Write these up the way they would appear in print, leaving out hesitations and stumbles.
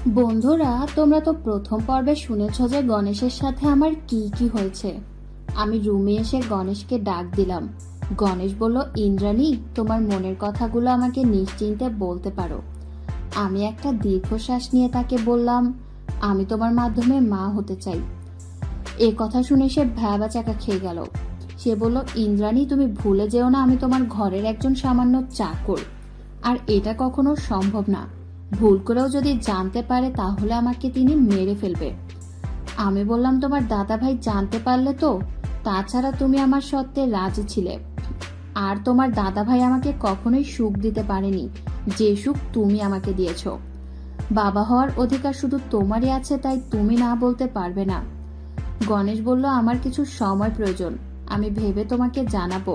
বন্ধুরা, তোমরা তো প্রথম পর্বে শুনেছ যে গণেশের সাথে আমার কি কি হয়েছে। আমি রুমে এসে গণেশকে ডাক দিলাম। গণেশ বলল, ইন্দ্রাণী, তোমার মনের কথাগুলো আমাকে নিশ্চিন্তে বলতে পারো। আমি একটা দীর্ঘশ্বাস নিয়ে তাকে বললাম, আমি তোমার মাধ্যমে মা হতে চাই। এ কথা শুনে সে ভ্যাবাচাকা খেয়ে গেল। সে বলল, ইন্দ্রাণী, তুমি ভুলে যেও না আমি তোমার ঘরের একজন সামান্য চাকর, আর এটা কখনো সম্ভব না। ভুল করেও যদি জানতে পারে তাহলে আমাকে তিনি মেরে ফেলবে। আমি বললাম, তোমার দাদা ভাই জানতে পারলে তো? তাছাড়া তুমি আমার সত্ত্বে রাজি ছিলে, আর তোমার দাদা ভাই আমাকে কখনোই সুখ দিতে পারেনি যে সুখ তুমি আমাকে দিয়েছ। বাবা হওয়ার অধিকার শুধু তোমারই আছে, তাই তুমি না বলতে পারবে না। গণেশ বলল, আমার কিছু সময় প্রয়োজন, আমি ভেবে তোমাকে জানাবো।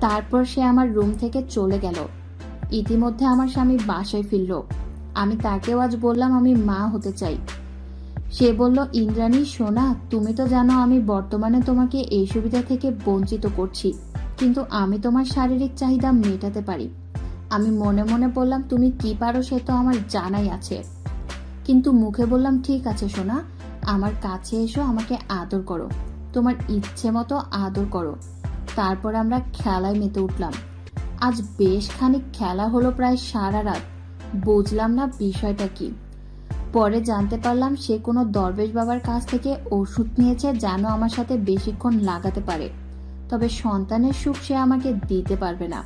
তারপর সে আমার রুম থেকে চলে গেল। ইতিমধ্যে আমার স্বামী বাসায় ফিরল। আমি তাকেও আজ বললাম আমি মা হতে চাই। সে বলল, ইন্দ্রাণী সোনা, তুমি তো জানো আমি বর্তমানে তোমাকে এই সুবিধা থেকে বঞ্চিত করছি, কিন্তু আমি তোমার শারীরিক চাহিদা মেটাতে পারি। আমি মনে মনে বললাম, তুমি কি পারো সে তো আমার জানাই আছে, কিন্তু মুখে বললাম, ঠিক আছে সোনা, আমার কাছে এসো, আমাকে আদর করো, তোমার ইচ্ছে মতো আদর করো। তারপর আমরা খেলায় মেতে উঠলাম। আজ বেশ খানিক খেলা হলো, প্রায় সারা রাত। বুঝলাম না বিষয়টা কি। পরে জানতে পারলাম সে কোনো দরবেশ বাবার কাছ থেকে ওষুধ নিয়েছে যেন আমার সাথে বেশিক্ষণ লাগাতে পারে, তবে সন্তানের সুখ সে আমাকে দিতে পারবে না।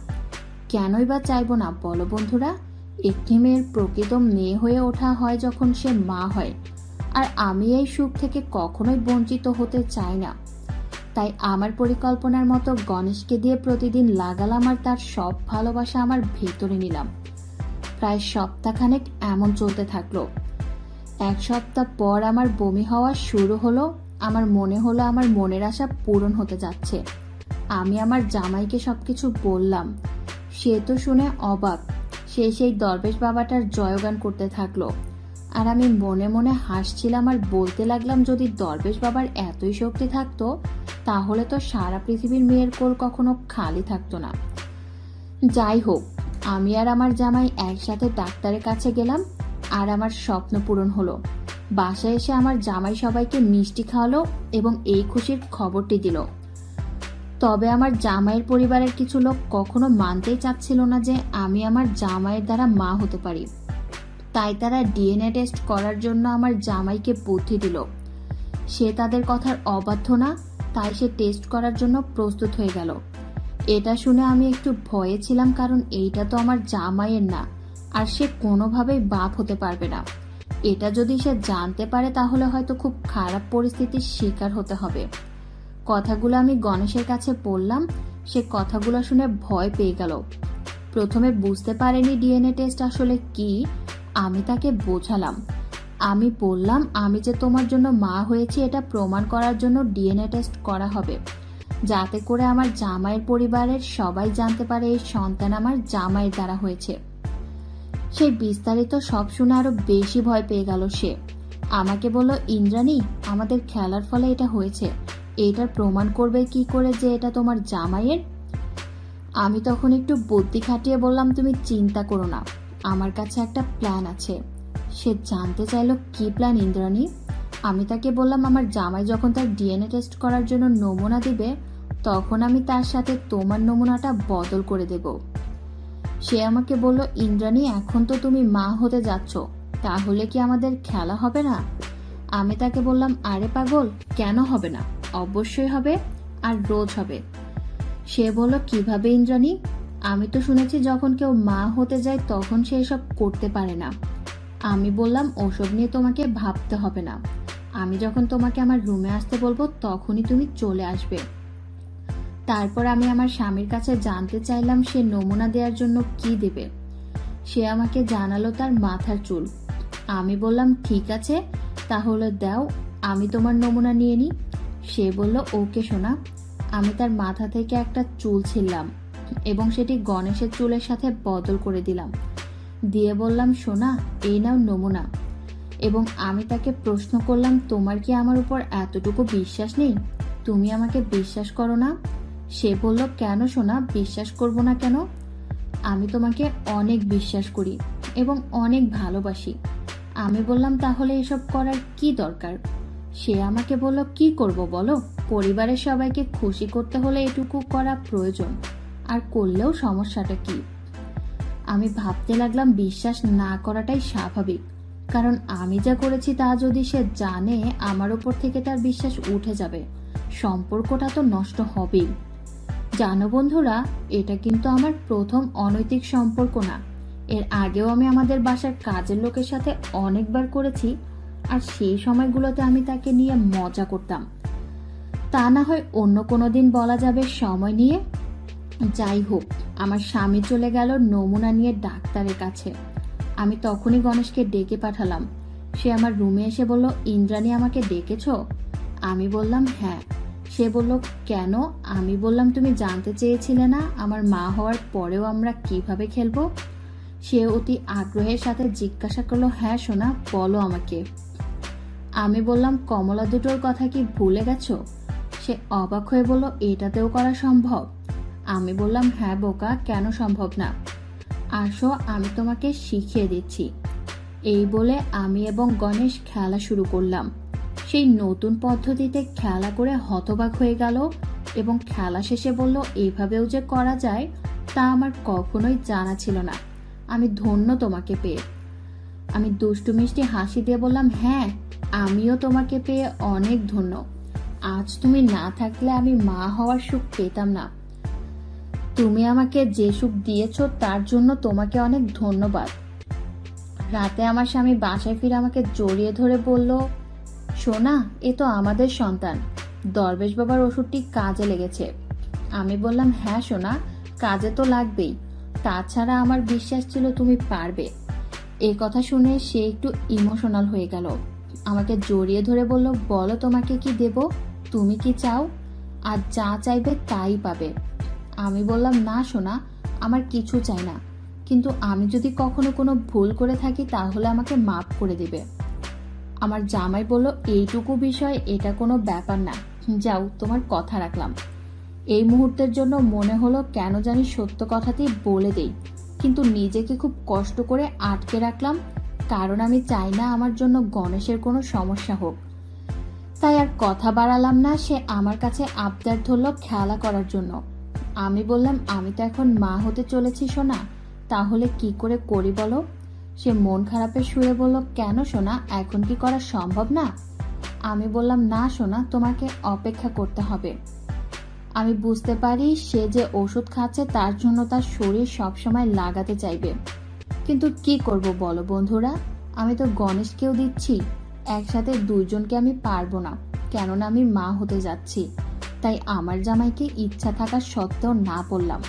কেনই বা চাইবো না বলো বন্ধুরা? একটি মেয়ের প্রকৃত মেয়ে হয়ে ওঠা হয় যখন সে মা হয়, আর আমি এই সুখ থেকে কখনোই বঞ্চিত হতে চাই না। তাই আমার পরিকল্পনার মতো গণেশকে দিয়ে প্রতিদিন লাগালাম, আর তার সব ভালোবাসা আমার ভেতরে নিলাম। প্রায় সপ্তাহখানেক এমন চলতে থাকলো। এক সপ্তাহ পর আমার বমি হওয়া শুরু হলো। আমার মনে হলো আমার মনের আশা পূরণ হতে যাচ্ছে। আমি আমার জামাইকে সবকিছু বললাম। সে তো শুনে অবাক। সে সেই দরবেশ বাবাটার জয়গান করতে থাকলো, আর আমি মনে মনে হাসছিলাম আর বলতে লাগলাম, যদি দরবেশ বাবার এতই শক্তি থাকতো তাহলে তো সারা পৃথিবীর মেয়ের কোল কখনো খালি থাকতো না। যাই হোক, আমি আর আমার জামাই একসাথে ডাক্তারের কাছে গেলাম, আর আমার স্বপ্ন পূরণ হলো। বাসায় এসে আমার জামাই সবাইকে মিষ্টি খাওয়ালো এবং এই খুশির খবরটি দিল। তবে আমার জামাইয়ের পরিবারের কিছু লোক কখনো মানতেই চাচ্ছিল না যে আমি আমার জামাইয়ের দ্বারা মা হতে পারি। তাই তারা ডিএনএ টেস্ট করার জন্য আমার জামাইকে বুদ্ধি দিল। সে তাদের কথার অবাধ্য না, তাই সে টেস্ট করার জন্য প্রস্তুত হয়ে গেল। এটা শুনে আমি একটু ভয়ে ছিলাম, কারণ এইটা তো আমার জামাইয়ের না, আর সে কোনোভাবেই বাপ হতে পারবে না। এটা যদি সে জানতে পারে তাহলে হয়তো খুব খারাপ পরিস্থিতির শিকার হতে হবে। কথাগুলো আমি গণেশের কাছে বললাম। সে কথাগুলো শুনে ভয় পেয়ে গেল। প্রথমে বুঝতে পারেনি ডিএনএ টেস্ট আসলে কি। আমি তাকে বোঝালাম। আমি বললাম, আমি যে তোমার জন্য মা হয়েছি এটা প্রমাণ করার জন্য ডিএনএ টেস্ট করা হবে, যাতে করে আমার জামাইয়ের পরিবারের সবাই জানতে পারে এই সন্তান আমার জামাইয়ের দ্বারা হয়েছে। সেই বিস্তারিত সব শুনে আরো বেশি ভয় পেয়ে গেল সে। আমাকে বলল, ইন্দ্রাণী, আমাদের খেলার ফলে এটা হয়েছে, এটার প্রমাণ করবে কি করে যে এটা তোমার জামাইয়ের? আমি তখন একটু বুদ্ধি খাটিয়ে বললাম, তুমি চিন্তা করো না, আমার কাছে একটা প্ল্যান আছে। সে জানতে চাইল, কি প্ল্যান ইন্দ্রাণী? আমি তাকে বললাম, আমার জামাই যখন তার ডিএনএ টেস্ট করার জন্য নমুনা দিবে তখন আমি তার সাথে তোমার নমুনাটা বদল করে দেব। সে আমাকে বলল, ইন্দ্রাণী, এখন তো তুমি মা হতে যাচ্ছ, তাহলে কি আমাদের খেলা হবে না? আমি তাকে বললাম, আরে পাগল, কেন হবে না? অবশ্যই হবে, আর রোজ হবে। সে বলল, কিভাবে ইন্দ্রাণী? আমি তো শুনেছি যখন কেউ মা হতে যায় তখন সে এসব করতে পারে না। আমি বললাম, ওসব নিয়ে তোমাকে ভাবতে হবে না, আমি যখন তোমাকে আমার রুমে আসতে বলবো তখনই তুমি চলে আসবে। তারপর আমি আমার স্বামীর কাছে জানতে চাইলাম সে নমুনা দেওয়ার জন্য কি দেবে। সে আমাকে জানালো তার মাথার চুল। আমি বললাম, ঠিক আছে, তাহলে দাও, আমি তোমার নমুনা নিয়ে নিই। সে বলল, ওকে সোনা। আমি তার মাথা থেকে একটা চুল ছিললাম এবং সেটি গণেশের চুলের সাথে বদল করে দিলাম। দিয়ে বললাম, সোনা, এই নাও নমুনা। এবং আমি তাকে প্রশ্ন করলাম, তোমার কি আমার উপর এতটুকু বিশ্বাস নেই? তুমি আমাকে বিশ্বাস করো না? সে বলল, কেন সোনা, বিশ্বাস করব না কেন? আমি তোমাকে অনেক বিশ্বাস করি এবং অনেক ভালোবাসি। আমি বললাম তাহলে এসব করার কি দরকার? সে আমাকে বলল, কি করব বলো, পরিবারের সবাইকে খুশি করতে হলে এটুকু করা প্রয়োজন, আর করলেও সমস্যাটা কি? আমি ভাবতে লাগলাম বিশ্বাস না করাটাই স্বাভাবিক, কারণ আমি যা করেছি তা যদি সে জানে আমার উপর থেকে তার বিশ্বাস উঠে যাবে, সম্পর্কটা তো নষ্ট হবেই। জানো বন্ধুরা, এটা কিন্তু আমার প্রথম অনৈতিক সম্পর্ক না। এর আগেও আমি আমাদের বাসার কাজের লোকের সাথে অনেকবার করেছি, আর সেই সময়গুলোতে আমি তাকে নিয়ে মজা করতাম। তা না হয় অন্য কোনো দিন বলা যাবে সময় নিয়ে। যাই হোক, আমার স্বামী চলে গেল নমুনা নিয়ে ডাক্তারের কাছে। আমি তখনই গণেশকে ডেকে পাঠালাম। সে আমার রুমে এসে বলল, ইন্দ্রাণী আমাকে ডেকেছো? আমি বললাম হ্যাঁ। সে বলল, কেন? আমি বললাম, তুমি জানতে চেয়েছিলে না আমার মা হওয়ার পরেও আমরা কিভাবে খেলবো? সে অতি আগ্রহের সাথে জিজ্ঞাসা করলো, হ্যাঁ সোনা, বলো আমাকে। আমি বললাম, কমলা দুটোর কথা কি ভুলে গেছো? সে অবাক হয়ে বলল, এটাতেও করা সম্ভব? আমি বললাম, হ্যাঁ বোকা, কেন সম্ভব না? আসো, আমি তোমাকে শিখিয়ে দিচ্ছি। এই বলে আমি এবং গণেশ খেলা শুরু করলাম। সেই নতুন পদ্ধতিতে খেলা করে হতবাক হয়ে গেল এবং খেলা শেষে বলল, এভাবেও যে করা যায় তা আমার কখনোই জানা ছিল না। আমি ধন্য তোমাকে পেয়ে। আমি দুষ্টু মিষ্টি হাসি দিয়ে বললাম, হ্যাঁ, আমিও তোমাকে পেয়ে অনেক ধন্য। আজ তুমি না থাকলে আমি মা হওয়ার সুখ পেতাম না। তুমি আমাকে যে সুখ দিয়েছো তার জন্য তোমাকে অনেক ধন্যবাদ। রাতে আমার স্বামী বাসায় ফিরে আমাকে জড়িয়ে ধরে বলল, সোনা, এ তো আমাদের সন্তান। দরবেশ বাবার ওষুধটি কাজে লেগেছে। আমি বললাম, হ্যাঁ সোনা, কাজে তো লাগবেই, তাছাড়া আমার বিশ্বাস ছিল তুমি পারবে। এই কথা শুনে সে একটু ইমোশনাল হয়ে গেল। আমাকে জড়িয়ে ধরে বলল, বলো তোমাকে কি দেব, তুমি কি চাও? আর যা চাইবে তাই পাবে। আমি বললাম, না সোনা, আমার কিছু চাই না, কিন্তু আমি যদি কখনো কোনো ভুল করে থাকি তাহলে আমাকে মাফ করে দিবে। আমার জামাই বলল, এইটুকু বিষয়, এটা কোনো ব্যাপার না, যাও, তোমার কথা রাখলাম। এই মুহূর্তের জন্য মনে হলো কেন জানি সত্য কথাটি বলে দেই, কিন্তু নিজেকে খুব কষ্ট করে আটকে রাখলাম, কারণ আমি চাই না আমার জন্য গণেশের কোনো সমস্যা হোক। তাই আর কথা বাড়ালাম না। সে আমার কাছে আবদার ধরল খেলা করার জন্য। আমি বললাম, আমি তো এখন মা হতে চলেছি সোনা, তাহলে কি করে করি বলো? সে মন খারাপে শুয়ে বলল, কেন সোনা, এখন কি করা সম্ভব না? আমি বললাম, না সোনা, তোমাকে অপেক্ষা করতে হবে। আমি বুঝতে পারি সে যে ওষুধ খাচ্ছে তার জন্য তার শরীর সবসময় লাগাতে চাইবে, কিন্তু কি করব বলো বন্ধুরা, আমি তো গণেশকেও দিচ্ছি, একসাথে দুইজনকে আমি পারবো না, কেননা আমি মা হতে যাচ্ছি। তাই আমার জামাইকে ইচ্ছা থাকা সত্ত্বেও না বললাম।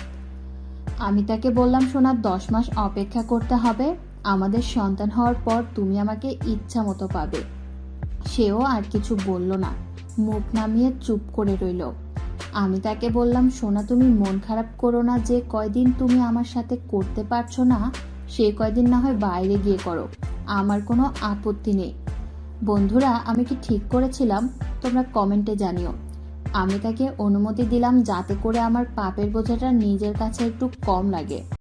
আমি তাকে বললাম, সোনা, 10 মাস অপেক্ষা করতে হবে, আমাদের সন্তান হওয়ার পর তুমি আমাকে ইচ্ছা মতো পাবে। সেও আর কিছু বলল না, মুখ নামিয়ে চুপ করে রইল। আমি তাকে বললাম, সোনা, তুমি মন খারাপ করো না, যে কয়দিন তুমি আমার সাথে করতে পারছো না সেই কয়দিন না হয় বাইরে গিয়ে করো, আমার কোনো আপত্তি নেই। বন্ধুরা, আমি কি ঠিক করেছিলাম? তোমরা কমেন্টে জানিও। আমি তাকে অনুমতি দিলাম যাতে করে আমার পাপের বোঝাটা নিজের কাছে একটু কম লাগে।